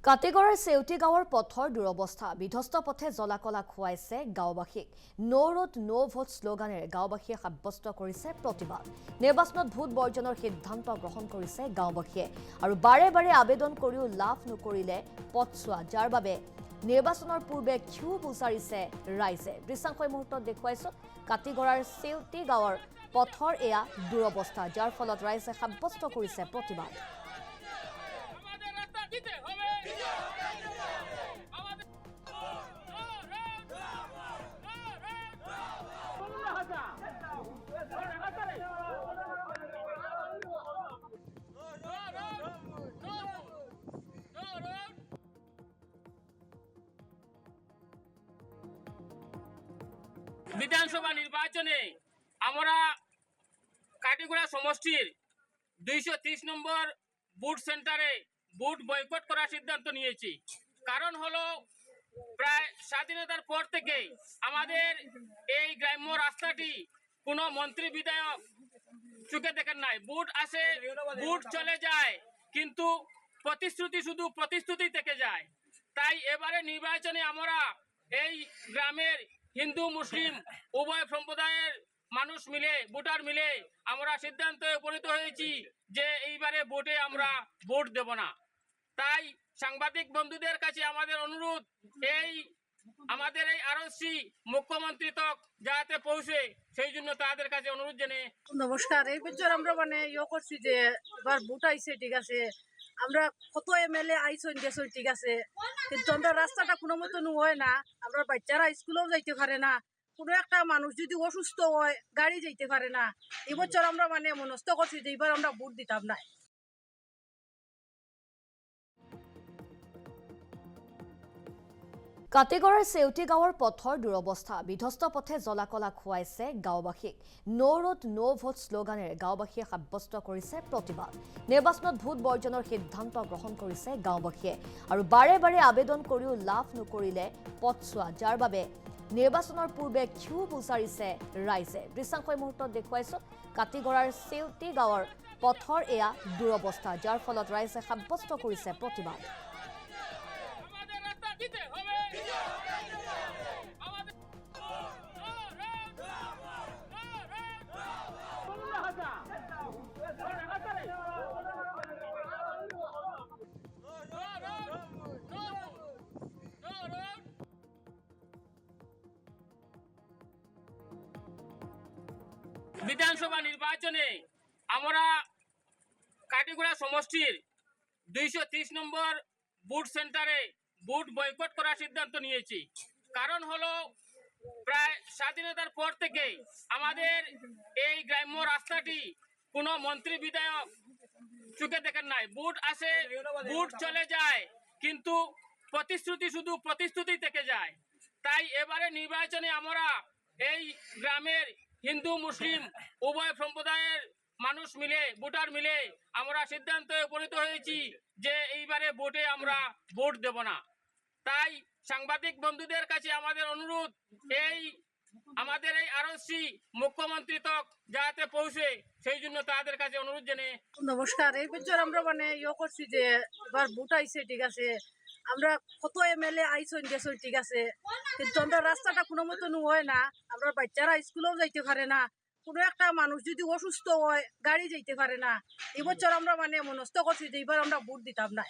কাটিগড়ৰ চেউটি গাঁৱৰ পথৰ দুৰৱস্থা বিধ্বস্ত পথে জলাকলা খুৱাইছে গাঁওবাসীক নো ৰোড নো ভোট শ্লোগানেৰে গাঁওবাসীয়ে সাব্যস্ত কৰিছে প্ৰতিবাদ নিৰ্বাচনত ভোট বৰ্জনৰ সিদ্ধান্ত গ্ৰহণ কৰিছে গাঁওবাসীয়ে আৰু বাৰে বাৰে আবেদন কৰিও লাভ নকৰিলে পথছোৱা যাৰ বাবে নিৰ্বাচনৰ পূৰ্বে ক্ষোভ উচাৰিছে ৰাইজে দৃশ্যাংশই মুহূৰ্তত দেখুৱাইছো কাটিগড়ৰ চেউটি গাঁৱৰ পথৰ এয়া দুৰৱস্থা যাৰ ফলত ৰাইজে সাব্যস্ত কৰিছে প্ৰতিবাদ বিধানসভা নির্বাচনে আমরা কাটিগড়া সমষ্টির 230 নম্বর বুথ সেন্টারে বুথ বয়কট করার সিদ্ধান্ত নিয়েছি। কারণ হলো প্রায় স্বাধীনতার পর থেকে আমাদের এই গ্রাম্য রাস্তাটি কোনো মন্ত্রী বিধায়ক চোখে দেখেন নাই। বুথ আসে, বুথ চলে যায়, কিন্তু প্রতিশ্রুতি শুধু প্রতিশ্রুতি থেকে যায়। তাই এবারে নির্বাচনে আমরা এই গ্রামের হিন্দু মুসলিম উভয় সম্প্রদায়ের মানুষ মিলে ভোটার মিলে আমরা সিদ্ধান্তে উপনীত হয়েছি যে এইবারে ভোটে আমরা ভোট দেব না। তাই সাংবাদিক বন্ধুদের কাছে আমাদের অনুরোধ, এই আমাদের এই আরসি মুখ্যমন্ত্রী তক যাতে পৌঁছে সেই জন্য তাদের কাছে অনুরোধ জানিয়ে নমস্কার। এই বছর আমরা করছি যে এবার ভোট আইছে, ঠিক আছে, আমরা কত এমএলএ আইসন গেছেন, ঠিক আছে, কিন্তু আমরা রাস্তাটা কোনো মতন হয় না। আমরা বাচ্চারা স্কুলেও যাইতে পারে না, কোনো একটা মানুষ যদি অসুস্থ হয় গাড়ি যাইতে পারে না। এবছর আমরা মনস্থ করছি যে এবার আমরা ভোট দিতাম না। কাটিগড়ৰ চেউটি গাঁৱৰ পথৰ দুৰৱস্থা বিধ্বস্ত পথে জলাকলা খুৱাইছে গাঁওবাসীক নো ৰোড নো ভোট শ্লোগানেৰে গাঁওবাসীয়ে সাব্যস্ত কৰিছে প্ৰতিবাদ নিৰ্বাচনত ভোট বৰ্জনৰ সিদ্ধান্ত গ্ৰহণ কৰিছে গাঁওবাসীয়ে আৰু বাৰে বাৰে আবেদন কৰিও লাভ নকৰিলে পথছোৱা যাৰ বাবে নিৰ্বাচনৰ পূৰ্বে ক্ষোভ উচাৰিছে ৰাইজে দৃশ্যাংশই মুহূৰ্তত দেখুৱাইছো কাটিগড়ৰ চেউটি গাঁৱৰ পথৰ এয়া দুৰৱস্থা যাৰ ফলত ৰাইজে সাব্যস্ত কৰিছে প্ৰতিবাদ বিধানসভা নির্বাচনে আমরা কাটিগড়া সমষ্টির 230 নম্বর বুথ সেন্টারে বুথ বয়কট করার সিদ্ধান্ত নিয়েছি। কারণ হলো প্রায় স্বাধীনতার পর থেকে আমাদের এই গ্রাম্য রাস্তাটি কোনো মন্ত্রী বিধায়ক চোখে দেখেন নাই। বুথ আসে, বুথ চলে যায়, কিন্তু প্রতিশ্রুতি শুধু প্রতিশ্রুতি থেকে যায়। তাই এবারে নির্বাচনে আমরা এই গ্রামের হিন্দু মুসলিম উভয় সম্প্রদায়ের মানুষ মিলে ভোটার মিলে আমরা সিদ্ধান্তে উপনীত হয়েছি যে এইবারে ভোটে আমরা ভোট দেব না। তাই সাংবাদিক বন্ধুদের কাছে আমাদের অনুরোধ, এই আমাদের এই আরসি মুখ্যমন্ত্রী তক যাতে পৌঁছে সেই জন্য তাদের কাছে অনুরোধ জানিয়ে নমস্কার। এই বছর আমরা করছি যে এবার ভোট আইছে, ঠিক আছে, আমরা কত এমএলএ আইসন গেছেন, ঠিক আছে, কিন্তু আমরা রাস্তাটা কোনো মতন হয় না। আমরা বাচ্চারা স্কুলেও যাইতে পারে না, কোনো একটা মানুষ যদি অসুস্থ হয় গাড়ি যাইতে পারে না। এবছর আমরা মনস্থ করছি যে এবার আমরা ভোট দিতাম না।